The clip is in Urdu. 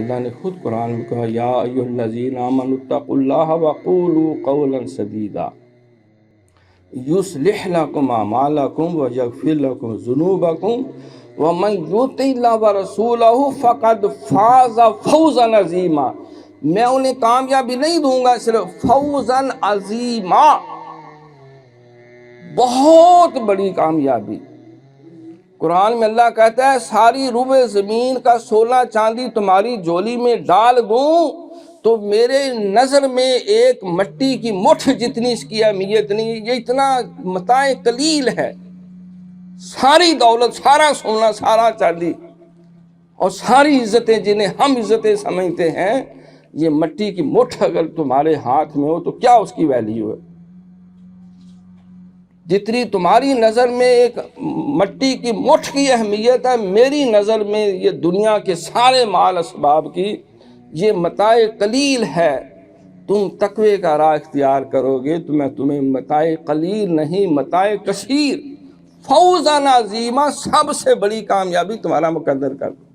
اللہ نے خود قرآن میں کہا یا ایھا الذین آمنوا اتقوا اللہ وقولوا قولا سدیدا یصلح لکم اعمالکم ویغفر لکم ذنوبکم ومن یطع اللہ ورسولہ فقد فاز فوزا عظیما۔ میں انہیں کامیابی نہیں دوں گا صرف فوزا عظیما، بہت بڑی کامیابی۔ قرآن میں اللہ کہتا ہے ساری روبے زمین کا 16 چاندی تمہاری جولی میں ڈال دوں تو میرے نظر میں ایک مٹی کی مٹھ جتنی اس کی اہمیت نہیں، یہ اتنا متاع قلیل ہے۔ ساری دولت، سارا سونا، سارا چاندی اور ساری عزتیں جنہیں ہم عزتیں سمجھتے ہیں، یہ مٹی کی مٹھ اگر تمہارے ہاتھ میں ہو تو کیا اس کی ویلیو ہے؟ جتنی تمہاری نظر میں ایک مٹی کی مٹھ کی اہمیت ہے، میری نظر میں یہ دنیا کے سارے مال اسباب کی یہ متاع قلیل ہے۔ تم تقوی کا راہ اختیار کرو گے تو میں تمہیں متاع قلیل نہیں، متاع کثیر، فوزا عظیما، سب سے بڑی کامیابی تمہارا مقدر کر دوں۔